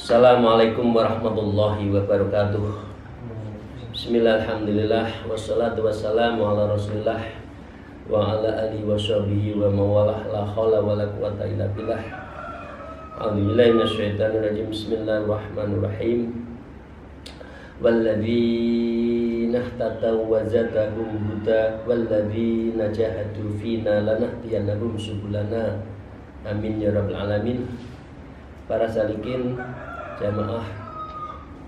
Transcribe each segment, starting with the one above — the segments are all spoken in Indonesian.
Assalamualaikum warahmatullahi wabarakatuh. Bismillah, alhamdulillah, wassalatu wassalamu ala rasulillah wa ala alihi wa sahbihi wa mawalah, la hawla wa la quwata illa billah. A'udzubillahi minasyaitonir rajim. Bismillahirrahmanirrahim. Walladzina ihtadaw wa zadahum huda walladzina jahadu fina lanahdiyannahum subulana. Amin ya rabbal alamin. Para salikin, jamaah,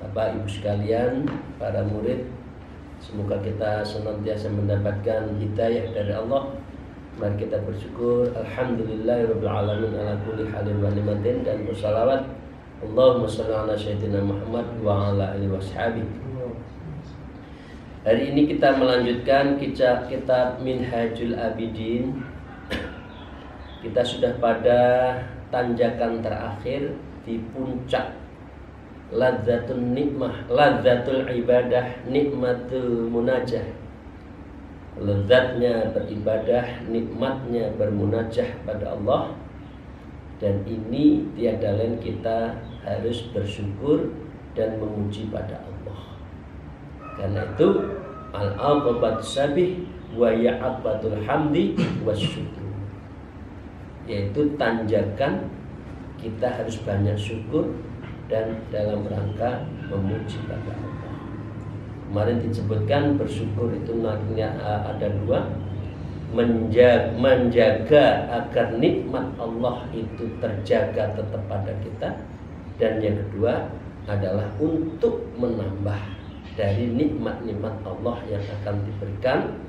Bapak Ibu sekalian, para murid, semoga kita senantiasa mendapatkan hidayah dari Allah. Mari kita bersyukur. Alhamdulillahirabbil alamin ala kulli halin wa ni'matin, dan bersalawat Allahumma shalli ala sayyidina Muhammad wa ala alihi washabihi. Hari ini kita melanjutkan kitab Minhajul Abidin. Kita sudah pada tanjakan terakhir di puncak ladzatul nikmah, ladzatul ibadah, nikmatul munajah. Lezatnya beribadah, nikmatnya bermunajah pada Allah. Dan ini tiada lain, kita harus bersyukur dan memuji pada Allah. Karena itu al-aqabatu sabih wa ya'abatul hamdi wasyukur, yaitu tanjakan kita harus banyak syukur dan dalam rangka memuji pada Allah. Kemarin disebutkan bersyukur itu ada dua: menjaga agar nikmat Allah itu terjaga tetap pada kita, dan yang kedua adalah untuk menambah dari nikmat-nikmat Allah yang akan diberikan.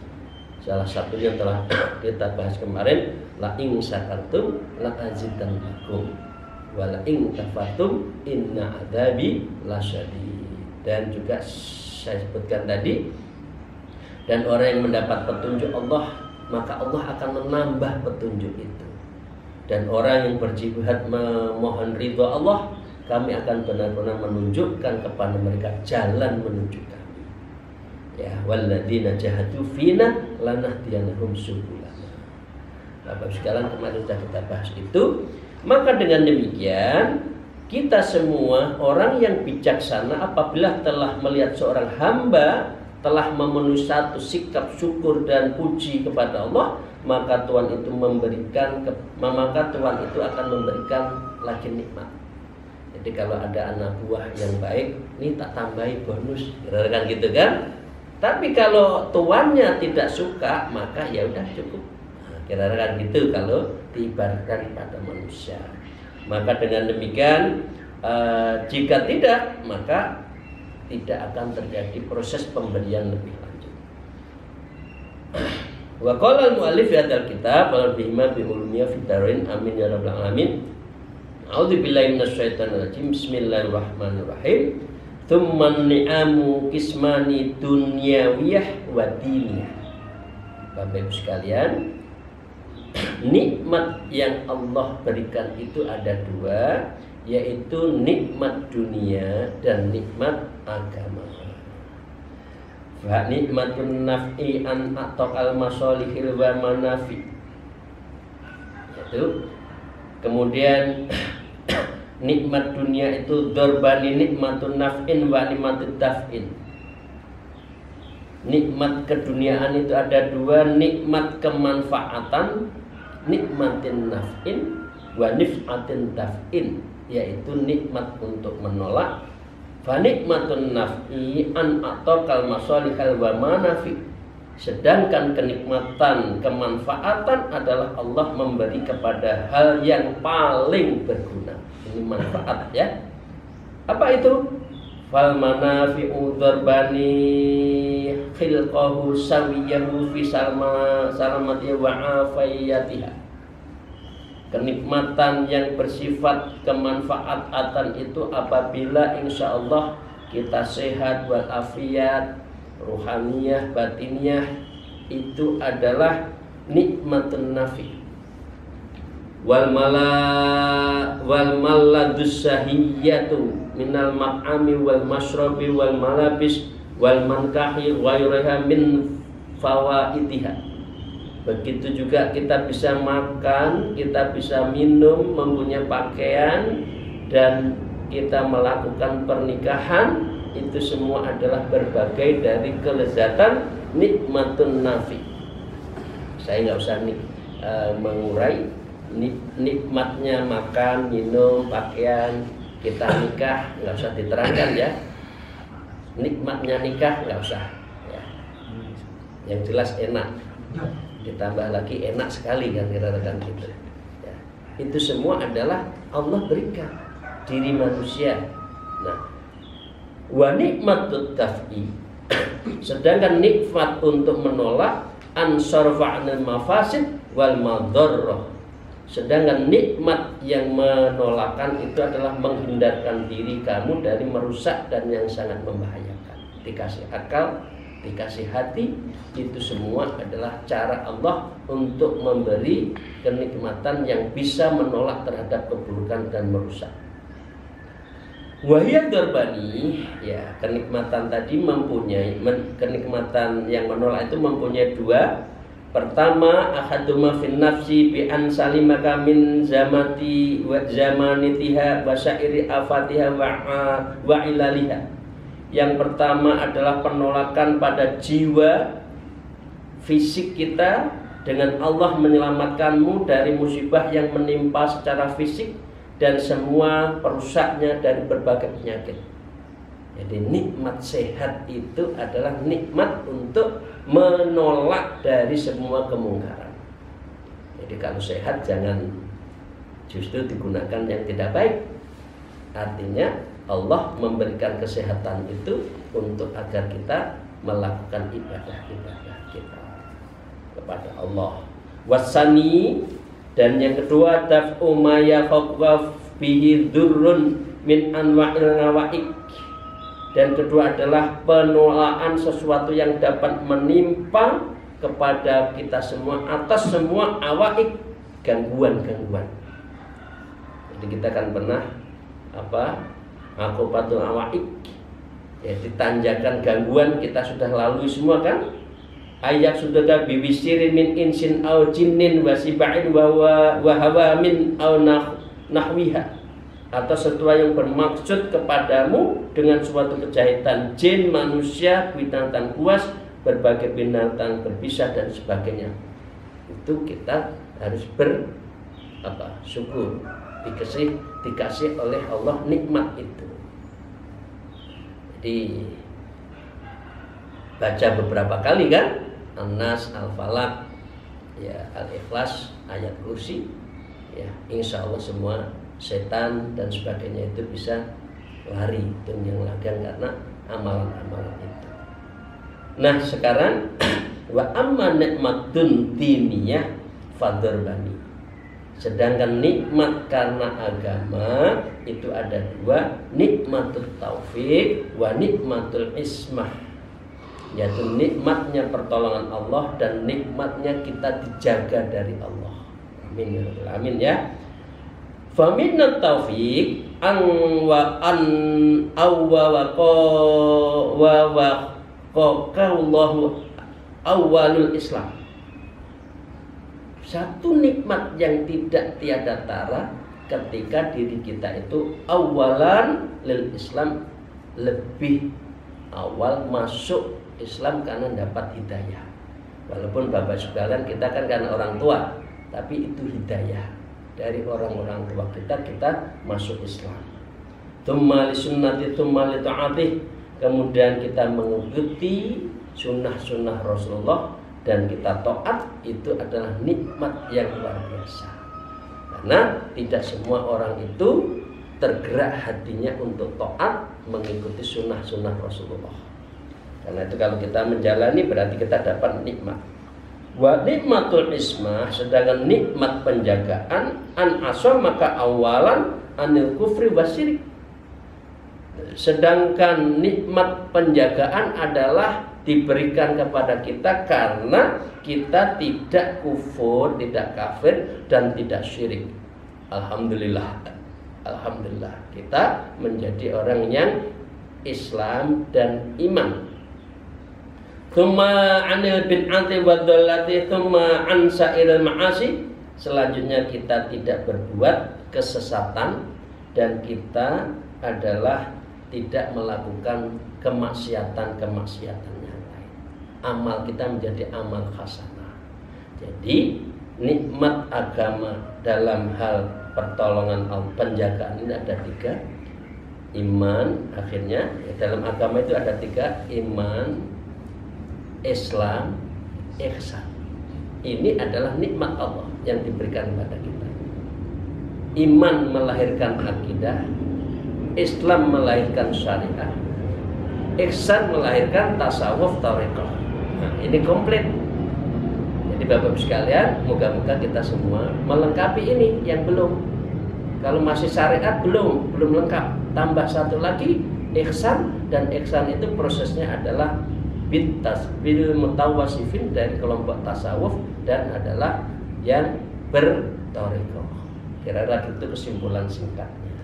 Salah satunya telah kita bahas kemarin, la in syakartum la azidannakum wa la in kafartum inna adzabi lasyadid. Dan juga saya sebutkan tadi, dan orang yang mendapat petunjuk Allah, maka Allah akan menambah petunjuk itu. Dan orang yang berjihad memohon ridha Allah, kami akan benar-benar menunjukkan kepada mereka jalan menuju kami. Ya, walladzina jahadu fina lanahdiyannahum subulana. Bapak sekalian, kemarin sudah kita bahas itu. Maka dengan demikian, kita semua orang yang bijaksana apabila telah melihat seorang hamba telah memenuhi satu sikap syukur dan puji kepada Allah, maka Tuhan itu akan memberikan lagi nikmat. Jadi kalau ada anak buah yang baik, ini tak tambahi bonus, kan gitu kan? Tapi kalau tuannya tidak suka, maka ya udah cukup. Kira-kira gitu kalau diibaratkan pada manusia. Maka dengan demikian, jika tidak, maka tidak akan terjadi proses pemberian lebih lanjut. Wa qala al-mu'allif fi hadzal kitab wal bihima bi ulumiyya fid darain amin ya rabbal alamin. A'udzubillahi minasyaitonir rajim. Bismillahirrahmanirrahim. Tsumman ni'amu qismani dunyawiyah wa diniyah. Bapak Ibu sekalian, nikmat yang Allah berikan itu ada dua, yaitu nikmat dunia dan nikmat agama. Fa nikmatun naf'i an ataqal masalihil wa manafi. Itu kemudian nikmat dunia itu dorbani nikmatun naf'in wa nikmatut daf'in. Nikmat keduniaan itu ada dua, nikmat kemanfaatan, nikmatin naf'in wa nif'atin daf'in, yaitu nikmat untuk menolak. Fa nikmatun naf'i an ataqal masalihal wa manafi. Sedangkan kenikmatan kemanfaatan adalah Allah memberi kepada hal yang paling berguna. Ini manfaat ya. Apa itu? Fal manafi'u darbani khilqahu sawiyahu fi salamati wa afiyatiha. Kenikmatan yang bersifat kemanfaatan itu apabila insya Allah kita sehat walafiat, ruhaniyah, batiniyah, itu adalah nikmatun nafi. Wal maladus sahiyatu minal ma'ami wal mashrabi wal malabis wal mankahi ghairiha min fawaitiha. Begitu juga kita bisa makan, kita bisa minum, mempunyai pakaian, dan kita melakukan pernikahan. Itu semua adalah berbagai dari kelezatan nikmatun nafi. Saya nggak usah mengurai nikmatnya makan, minum, pakaian, kita nikah, nggak usah diterangkan ya. Nikmatnya nikah nggak usah ya. Yang jelas enak, ditambah lagi enak sekali kan kira-kira gitu ya. Itu semua adalah Allah berikan diri manusia. Nah, wa nikmatut taf'i, sedangkan nikmat untuk menolak ansarfa'nal mafasid wal madarrah. Sedangkan nikmat yang menolakkan itu adalah menghindarkan diri kamu dari merusak dan yang sangat membahayakan. Dikasih akal, dikasih hati, itu semua adalah cara Allah untuk memberi kenikmatan yang bisa menolak terhadap keburukan dan merusak. Wahiyad darbani, ya, kenikmatan tadi mempunyai kenikmatan yang menolak itu mempunyai dua. Pertama, ahaduma fin nafsi bi an salimaka min zamati wa zamanitiha wa syairi afatiha wa ilaliha. Yang pertama adalah penolakan pada jiwa fisik kita, dengan Allah menyelamatkanmu dari musibah yang menimpa secara fisik dan semua perusaknya dari berbagai penyakit. Jadi nikmat sehat itu adalah nikmat untuk menolak dari semua kemungkaran. Jadi kalau sehat jangan justru digunakan yang tidak baik. Artinya Allah memberikan kesehatan itu untuk agar kita melakukan ibadah-ibadah kita kepada Allah. Wasani, dan yang kedua daf'u ma yakhawaf bihi dzurrun min anwa'il ngawaik. Dan kedua adalah penolakan sesuatu yang dapat menimpa kepada kita semua atas semua awaik, gangguan-gangguan. Jadi kita kan pernah akobatul awaik, ya, ditanjakan gangguan kita sudah lalui semua kan. Ayat sudah biwisirin min insin au jinnin wasibain wa hawa min au nahwiha, atau sesuatu yang bermaksud kepadamu dengan suatu kejahitan jin, manusia, binatang buas, berbagai binatang berpisah dan sebagainya. Itu kita harus syukur dikasih oleh Allah nikmat itu. Jadi baca beberapa kali kan, An-Nas, Al-Falaq, ya, Al-Ikhlas, ayat kursi, ya, insya Allah semua setan dan sebagainya itu bisa lari yang lagang karena amalan-amalan itu. Nah sekarang wa amma nikmatun diniyah fadzarbani. Sedangkan nikmat karena agama itu ada dua, nikmatul taufik wa nikmatul ismah, yaitu nikmatnya pertolongan Allah dan nikmatnya kita dijaga dari Allah. Amin ya rabbal alamin ya. Faminat taufik an wa an awwa wa Allahu awalul Islam. Satu nikmat yang tidak tiada tara ketika diri kita itu awalan lil Islam, lebih awal masuk Islam karena dapat hidayah. Walaupun Bapak sekalian kita kan karena orang tua, tapi itu hidayah dari orang-orang tua kita masuk Islam. Tsumma li sunnati tsumma li ta'atih, kemudian kita mengikuti sunnah-sunnah Rasulullah dan kita taat, itu adalah nikmat yang luar biasa. Karena tidak semua orang itu tergerak hatinya untuk taat mengikuti sunnah-sunnah Rasulullah. Karena itu kalau kita menjalani berarti kita dapat nikmat. Wa nikmatul ismah, sedangkan nikmat penjagaan an maka awalan anil kufri wasyirik, Sedangkan nikmat penjagaan adalah diberikan kepada kita karena kita tidak kufur, tidak kafir, dan tidak syirik. Alhamdulillah. Alhamdulillah kita menjadi orang yang Islam dan iman. Tsumma 'anil bid'ati wadh-dhalati tsumma 'an sa'iril ma'asi. Selanjutnya kita tidak berbuat kesesatan dan kita adalah tidak melakukan kemaksiatan-kemaksiatan yang lain. Amal kita menjadi amal hasanah. Jadi nikmat agama dalam hal pertolongan penjagaan ini ada 3. Iman, akhirnya dalam agama itu ada 3: iman, Islam, ihsan. Ini adalah nikmat Allah yang diberikan kepada kita. Iman melahirkan akidah, Islam melahirkan syariah, ihsan melahirkan tasawuf thariqah. Nah, ini komplit. Jadi Bapak-Ibu sekalian, moga-moga kita semua melengkapi ini yang belum. Kalau masih syariat belum lengkap. Tambah satu lagi ihsan, dan ihsan itu prosesnya adalah bil mutawasifin dari kelompok tasawuf dan adalah yang berthariqah. Kira-kira itu kesimpulan singkatnya.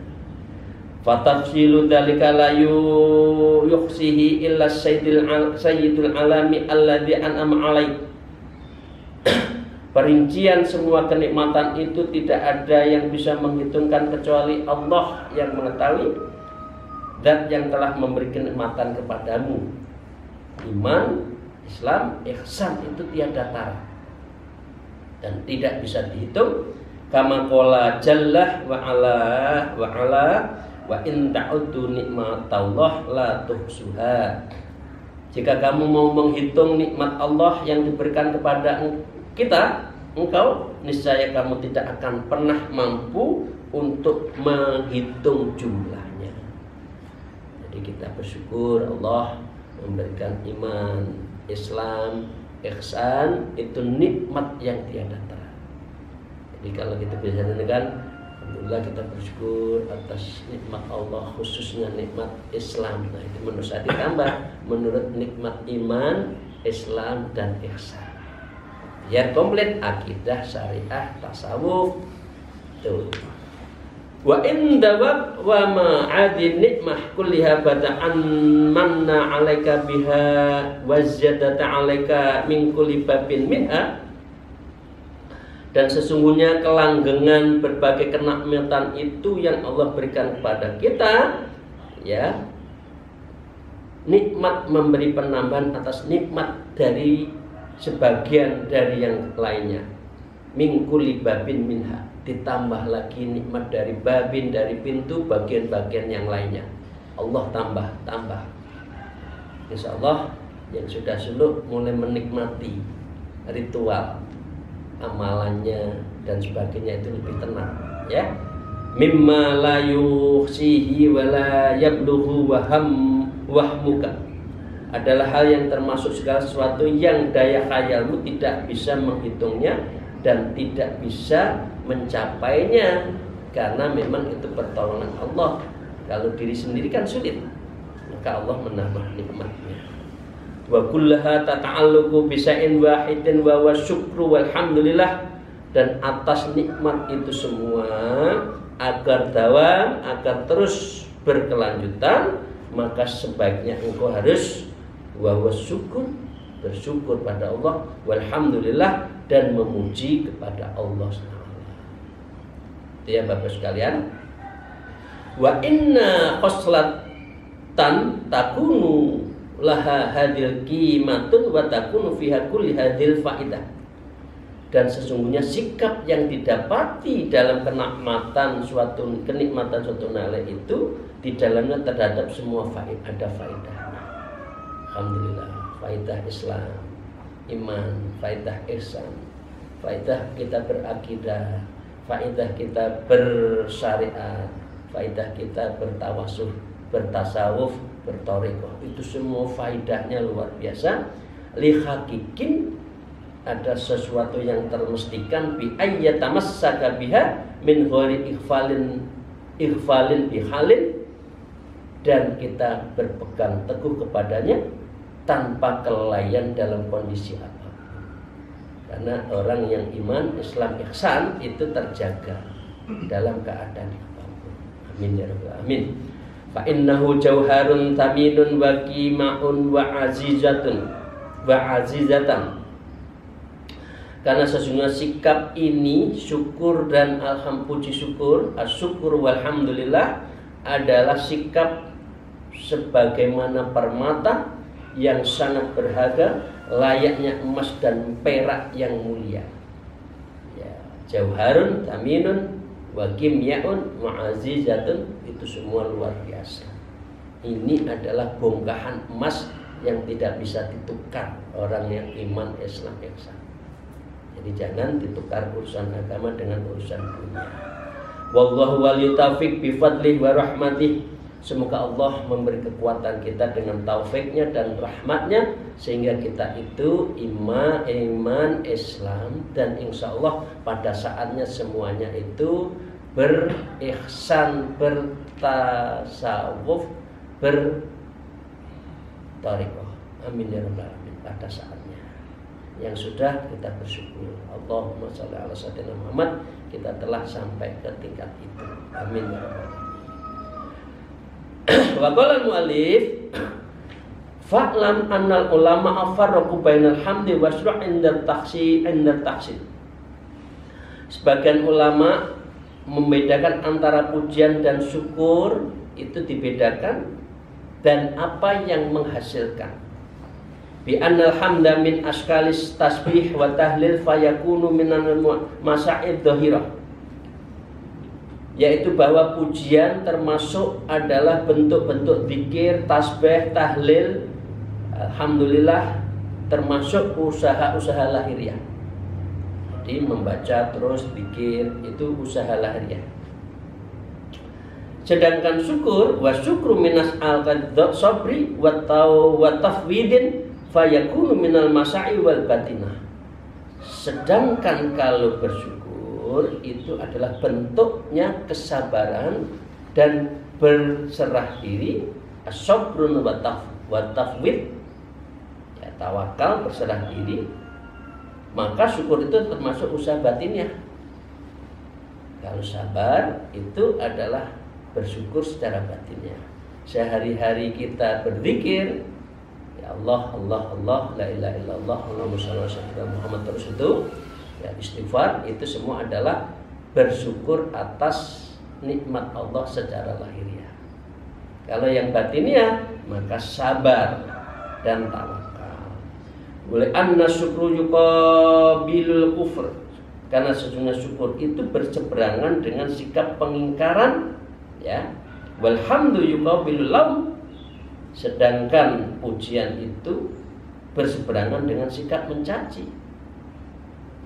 Fatafsilu dzalika la yuhsihi illa sayyidul alami alladzi an'ama alaih. Perincian semua kenikmatan itu tidak ada yang bisa menghitungkan kecuali Allah yang mengetahui, zat yang telah memberi kenikmatan kepadamu. Iman, Islam, ihsan itu tiada tara dan tidak bisa dihitung. Kama qala jalla wa ala wa in ta'uddu nikmatallah la tuhsuha. Jika kamu mau menghitung nikmat Allah yang diberikan kepada engkau, niscaya kamu tidak akan pernah mampu untuk menghitung jumlahnya. Jadi kita bersyukur Allah memberikan iman, Islam, ihsan, itu nikmat yang tiada tara. Jadi kalau kita bisa dengarkan, alhamdulillah kita bersyukur atas nikmat Allah, khususnya nikmat Islam. Nah itu menurut saya ditambah menurut nikmat iman, Islam, dan ihsan. Biar komplit akidah, syariah, tasawuf. Tuh. Wa inda wa ma'adin nikmah kulliha bada'an manna 'alaika biha wa ziyadata 'alaika min kulli babin minha. Dan sesungguhnya kelanggengan berbagai kenikmatan itu yang Allah berikan kepada kita, ya, nikmat memberi penambahan atas nikmat dari sebagian dari yang lainnya. Min kulli babin minha, ditambah lagi nikmat dari babin, dari pintu, bagian-bagian yang lainnya. Allah tambah. Insya Allah yang sudah suluk mulai menikmati ritual, amalannya dan sebagainya itu lebih tenang, ya. Mimma la yuhsihi wa la yablughu wahmuka, adalah hal yang termasuk segala sesuatu yang daya khayalmu tidak bisa menghitungnya dan tidak bisa mencapainya, karena memang itu pertolongan Allah. Kalau diri sendiri kan sulit, maka Allah menambah nikmatnya. Wa kullaha tata'alluqu bisa'in wahidin wa wasyukru walhamdulillah. Dan atas nikmat itu semua agar dawam, agar terus berkelanjutan, maka sebaiknya engkau harus wa wasyukur, bersyukur pada Allah, walhamdulillah, dan memuji kepada Allah SWT. Itu ya Bapak sekalian. Wa inna khoslatan takunu laha hadil qimatun wa takunu fiha kulli hadil faidah. Dan sesungguhnya sikap yang didapati dalam kenikmatan suatu nilai itu di dalamnya terhadap semua ada faidah. Alhamdulillah, faidah Islam, iman, faidah ihsan, faidah kita berakidah, faidah kita bersyariat, faidah kita bertawassul, bertasawuf, berthariqah. Itu semua faidahnya luar biasa. Li hakikin, ada sesuatu yang termestikan, bi ayyatamassaka biha min ghairi ighfalin bihalin, dan kita berpegang teguh kepadanya tanpa kelalaian dalam kondisi apapun. Karena orang yang iman, Islam, ihsan itu terjaga dalam keadaan apapun. Amin ya rabbal alamin. Fa innahu jauharun taminun wa qima'un wa azizatun wa azizatan. Karena sesungguhnya sikap ini, syukur dan puji syukur, asyukur walhamdulillah, adalah sikap sebagaimana permata yang sangat berharga, layaknya emas dan perak yang mulia. Ya, jauharun taminun wa kimyaun mu'azizatun, itu semua luar biasa. Ini adalah bongkahan emas yang tidak bisa ditukar orang yang iman, Islam, ihsan. Jadi jangan ditukar urusan agama dengan urusan dunia. Wallahu waliyut taufiq bi fadlihi wa rahmatih. Semoga Allah memberi kekuatan kita dengan taufiknya dan rahmatnya, sehingga kita itu iman, Islam, dan insya Allah pada saatnya semuanya itu berihsan, bertasawuf, bertariqah. Amin ya rabbal alamin. Pada saatnya yang sudah kita bersyukur. Allahumma sholli ala sayyidina Muhammad, kita telah sampai ke tingkat itu. Amin ya rabbal alamin. Wa qala al-mu'allif fa'lam annal ulama afarraqu bainal hamdi wa syru' inda takhsin. Sebagian ulama membedakan antara pujian dan syukur, itu dibedakan, dan apa yang menghasilkan. Bi annal hamda min askalis tasbih wa tahlil fayakunu minal masa'id dhahirah, yaitu bahwa pujian termasuk adalah bentuk-bentuk zikir, tasbih, tahlil, alhamdulillah, termasuk usaha-usaha lahiriah. Jadi membaca terus zikir itu usaha lahiriah. Sedangkan syukur, wa syukru minas al-qadha sabri wa tafwidin fayakunu minal masa'i wal batinah. Sedangkan kalau bersyukur itu adalah bentuknya kesabaran dan berserah diri, as-sabrun wa tafwid, ya, tawakal, berserah diri. Maka syukur itu termasuk usaha batinnya. Kalau sabar itu adalah bersyukur secara batinnya. Sehari-hari kita berzikir, ya Allah, Allah, Allah, la ilaha illallah, Allahumma shalli ala sayyidina Muhammad, terus itu ya istighfar, itu semua adalah bersyukur atas nikmat Allah secara lahiriah. Kalau yang batinnya maka sabar dan tawakal. Oleh anna syukru yuqabilul kufr, karena sesungguhnya syukur itu berseberangan dengan sikap pengingkaran, ya. Walhamdu yuqabilul laum, sedangkan pujian itu berseberangan dengan sikap mencaci.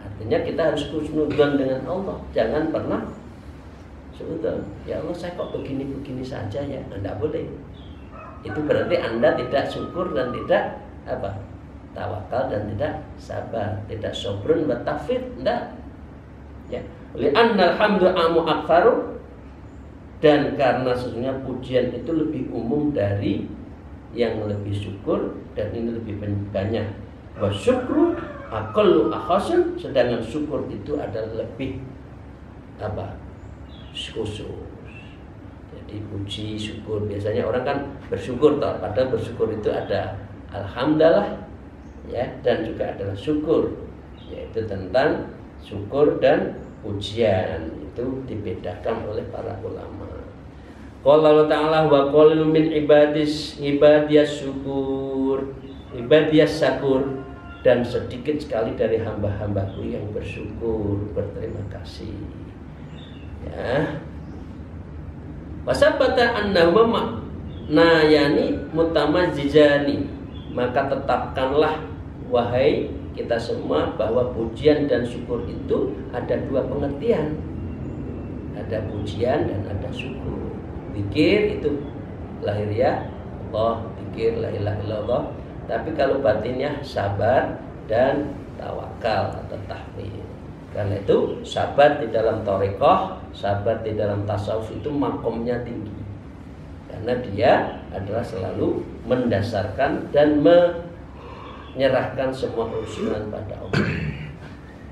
Artinya kita harus husnudzon dengan Allah, jangan pernah suudzon. Ya Allah, saya kok begini-begini saja ya. Anda boleh. Itu berarti Anda tidak syukur dan tidak tawakal dan tidak sabar, tidak sabrun wa tafwid, enggak. Ya. Li annal hamdu amu akfaru, dan karena sesungguhnya pujian itu lebih umum dari yang lebih syukur, dan ini lebih banyak. Wa syukru aqallu akhasun, sedangkan syukur itu adalah lebih khusus. Jadi puji syukur, biasanya orang kan bersyukur toh, padahal bersyukur itu ada alhamdulillah, ya, dan juga adalah syukur, yaitu tentang syukur dan pujian itu dibedakan oleh para ulama. Qala Allah Ta'ala wa qalil min ibadiyas syakur, dan sedikit sekali dari hamba-hambaku yang bersyukur, berterima kasih. Ya. Wasabata annahuma nayani mutamajjijani, maka tetapkanlah wahai kita semua bahwa pujian dan syukur itu ada dua pengertian. Ada pujian dan ada syukur. Zikir itu lahiriah Allah, zikir la ilaha illallah. Tapi kalau batinnya sabar dan tawakal atau tahmid. Karena itu sabar di dalam thariqah, sabar di dalam tasawuf itu makomnya tinggi. karena dia adalah selalu mendasarkan dan menyerahkan semua urusan pada Allah.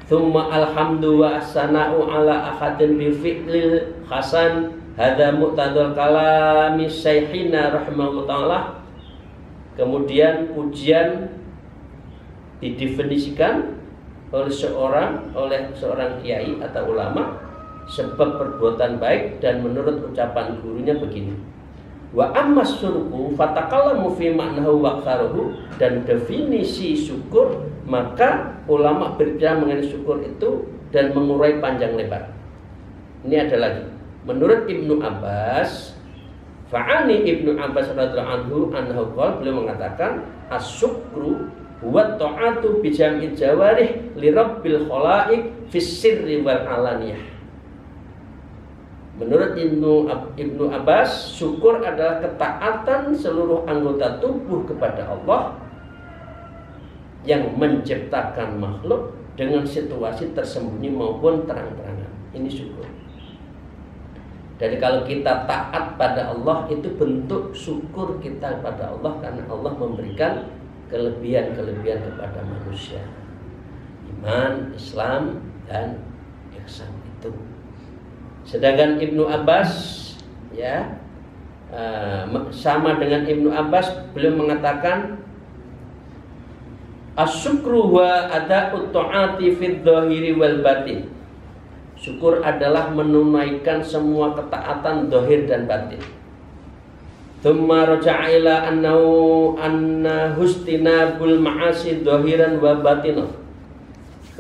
Thumma alhamdu wa as-sana'u ala ahadin bi fi'lil hasan hadza muqtadul kalami syaihina rahimahullah ta'ala. Kemudian pujian didefinisikan oleh seorang kiai atau ulama sebab perbuatan baik, dan menurut ucapan gurunya begini: wa amma syurku fatakallamu fi ma'nahu wa aksaruhu. Dan definisi syukur, maka ulama berbicara mengenai syukur itu dan mengurai panjang lebar. Ini ada lagi. Menurut Ibnu Abbas, fa'ani Ibnu Abbas radhiyallahu anhu qala, beliau mengatakan asyukru huwa ta'atu bi jam'il jawarih li rabbil khalaiq fis sirri wal alaniyah. Menurut Ibnu Abbas, syukur adalah ketaatan seluruh anggota tubuh kepada Allah yang menciptakan makhluk dengan situasi tersembunyi maupun terang-terangan. Ini syukur. Jadi kalau kita taat pada Allah, itu bentuk syukur kita pada Allah, karena Allah memberikan kelebihan-kelebihan kepada manusia. Iman, Islam, dan ihsan itu. Sedangkan Ibnu Abbas, ya, sama dengan Ibnu Abbas, beliau mengatakan asyukru wa ada'ut ta'ati fid dhahiri wal batin. Syukur adalah menunaikan semua ketaatan zahir dan batin. Tsumma raja'a ila anna hustinabul ma'asi zahiran wa batinan.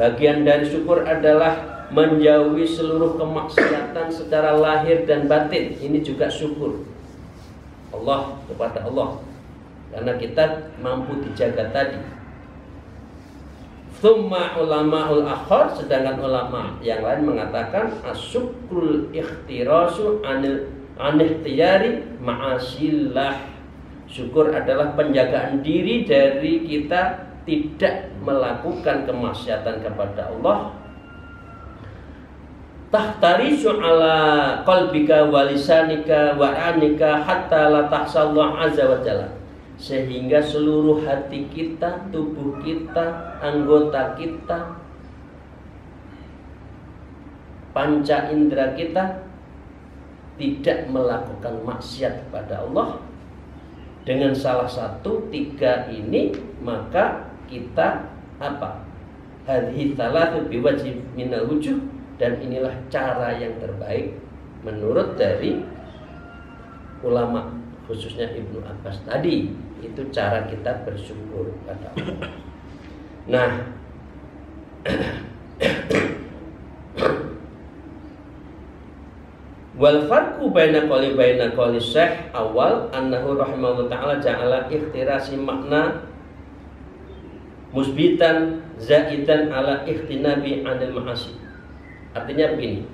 Bagian dari syukur adalah menjauhi seluruh kemaksiatan secara lahir dan batin. Ini juga syukur Allah kepada Allah, karena kita mampu dijaga tadi. Tsumma ulama'ul akhar, sedangkan ulama yang lain mengatakan asyukrul ikhtirasu anihtiari ma'asillah. Syukur adalah penjagaan diri dari kita tidak melakukan kemaksiatan kepada Allah. Tahtarisu ala qalbika wa lisanika wa anika hatta la tahsallahu azza wa jalla. Sehingga seluruh hati kita, tubuh kita, anggota kita, panca indera kita tidak melakukan maksiat kepada Allah. Dengan salah satu tiga ini, maka kita apa? Hadhihi thalathu biwajib minal wujuh. Dan inilah cara yang terbaik menurut dari ulama, khususnya Ibnu Abbas tadi. Itu cara kita bersyukur pada Allah. Nah, wal farqu baina qawli Syekh awal annahu rahimahullah ta'ala ja'ala ikhtirasi makna musbitan zaidan ala ikhtinabi anil ma'asi. Artinya begini,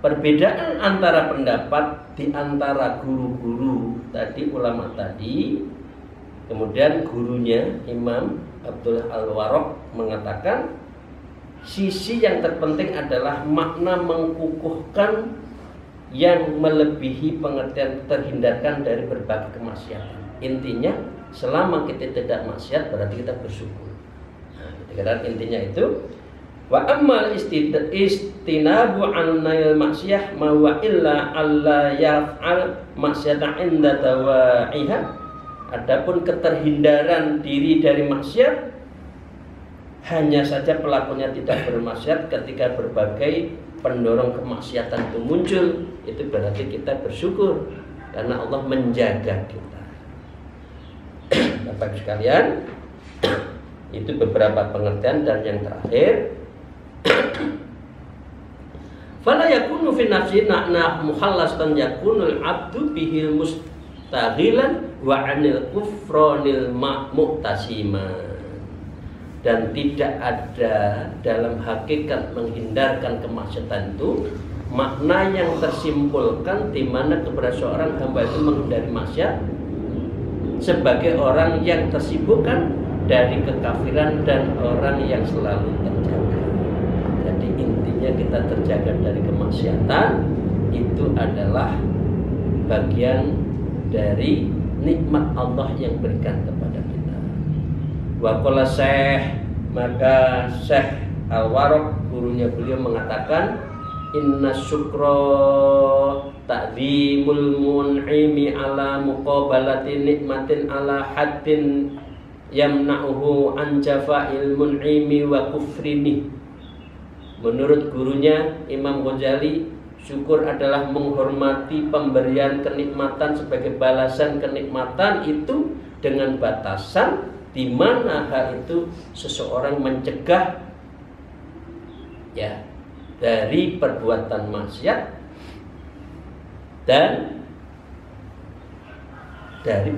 perbedaan antara pendapat di antara guru-guru tadi, ulama tadi, kemudian gurunya Imam Abdullah Al-Warraq mengatakan sisi yang terpenting adalah makna mengkukuhkan yang melebihi pengertian terhindarkan dari berbagai kemaksiatan. Intinya, selama kita tidak maksiat berarti kita bersyukur. Nah, intinya itu. Wa ammal istinabu an-nail maksiyah ma wa illa alla yaf'al maksiatan inda dawa'iha. Adapun keterhindaran diri dari maksiat, hanya saja pelakunya tidak bermaksiat ketika berbagai pendorong kemaksiatan itu muncul. Itu berarti kita bersyukur karena Allah menjaga kita. Bapak sekalian, itu beberapa pengertian. Dan yang terakhir, fala yakunu fi nafsi na'na muhallasatan yakunul abdu bihil mustaghilan wa 'anil kufranil mu'tasiman. Dan tidak ada dalam hakikat menghindarkan kemaksiatan itu makna yang tersimpulkan di mana kepada seorang hamba itu menghindari maksiat sebagai orang yang tersibukkan dari kekafiran dan orang yang selalu terjaga. Jadi intinya kita terjaga dari kemaksiatan itu adalah bagian dari nikmat Allah yang berikan kepada kita. Wa qala Syekh, maka Syekh Al-Waraq gurunya beliau mengatakan, inna syukra ta'zimul mun'imi ala muqabalati nikmatin ala haddin yamna'uhu an jafa'il mun'imi wa kufrini. Menurut gurunya Imam Ghazali, syukur adalah menghormati pemberian kenikmatan sebagai balasan kenikmatan itu dengan batasan di mana hal itu seseorang mencegah ya dari perbuatan maksiat dan dari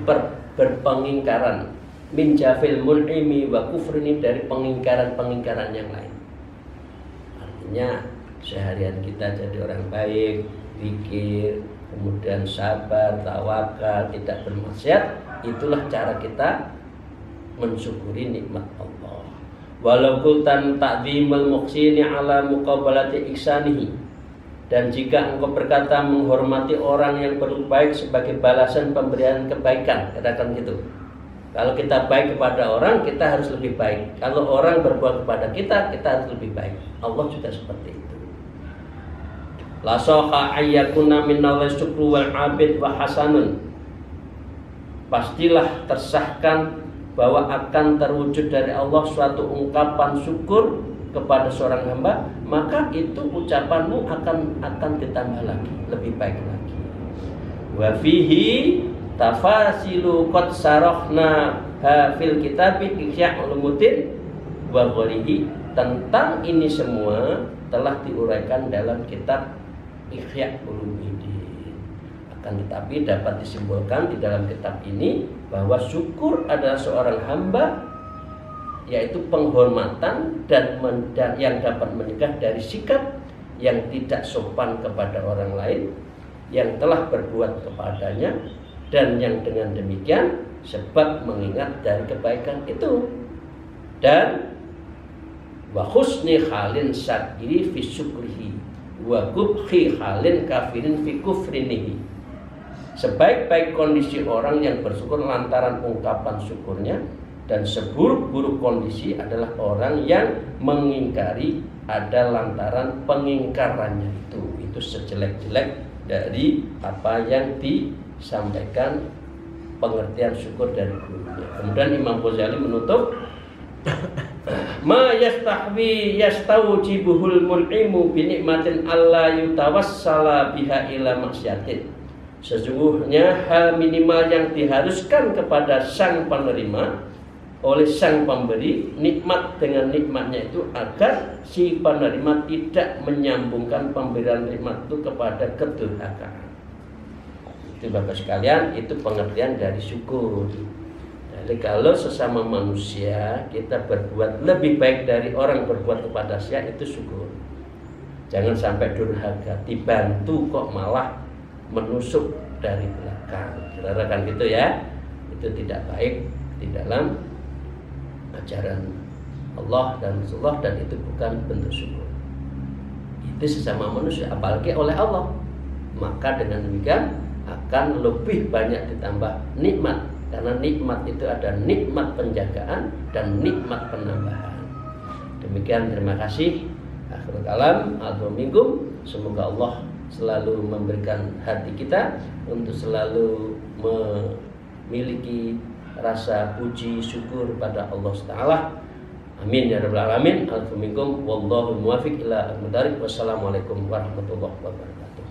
berpengingkaran min jafil mun'imi wa kufrini, dari pengingkaran yang lain. Artinya seharian kita jadi orang baik, zikir, kemudian sabar, tawakal, tidak bermaksiat, itulah cara kita mensyukuri nikmat Allah. Walau kultan ta'zimul muhsini ala muqabalati ihsanihi, dan jika engkau berkata menghormati orang yang berbuat baik sebagai balasan pemberian kebaikan, katakan gitu. Kalau kita baik kepada orang, kita harus lebih baik. Kalau orang berbuat kepada kita, kita harus lebih baik. Allah juga seperti itu. La soha ayyakuna minnallahi syukru wal abid wa hasanun. Pastilah tersahkan bahwa akan terwujud dari Allah suatu ungkapan syukur kepada seorang hamba, maka itu ucapanmu akan ditambah lagi, lebih baik lagi. Wa fihi tafasilu qad sarahna fil kitabi Ihya Ulumuddin wa ghairihi. Tentang ini semua telah diuraikan dalam kitab Ihya Ulumuddin. Akan tetapi dapat disimpulkan di dalam kitab ini bahwa syukur adalah seorang hamba, yaitu penghormatan dan yang dapat mencegah dari sikap yang tidak sopan kepada orang lain yang telah berbuat kepadanya, dan yang dengan demikian sebab mengingat dari kebaikan itu, dan wa husni halin syakiri fi syukrihi wa qubhi halin kafirin fi kufrinihi. Sebaik-baik kondisi orang yang bersyukur lantaran ungkapan syukurnya, dan seburuk-buruk kondisi adalah orang yang mengingkari ada lantaran pengingkarannya itu. Itu sejelek-jelek dari apa yang disampaikan pengertian syukur dari gurunya. Kemudian Imam Ghazali menutup, ma yastawjibuhul mun'imu bi nikmatin alla yutawassala biha ila maksiatin. Sesungguhnya hal minimal yang diharuskan kepada sang penerima oleh sang pemberi nikmat dengan nikmatnya itu agar si penerima tidak menyambungkan pemberian nikmat itu kepada kedurhakaan. Itu Bapak sekalian, itu pengertian dari syukur. Jadi kalau sesama manusia kita berbuat lebih baik dari orang berbuat kepada saya, itu syukur. Jangan sampai durhaka, dibantu kok malah menusuk dari belakang. Kira-kira gitu ya. Itu tidak baik di dalam ajaran Allah dan Rasulullah, dan itu bukan bentuk syukur. Itu sesama manusia, apalagi oleh Allah. Maka dengan demikian akan lebih banyak ditambah nikmat, karena nikmat itu ada nikmat penjagaan dan nikmat penambahan. Demikian, terima kasih. Akhirul kalam, alhamdulillah. Semoga Allah selalu memberikan hati kita untuk selalu memiliki rasa puji syukur pada Allah Ta'ala. Amin ya rabbal alamin. Alhamdulillah. Wallahu muwaffiq ila al-mudarik. Wassalamualaikum warahmatullahi wabarakatuh.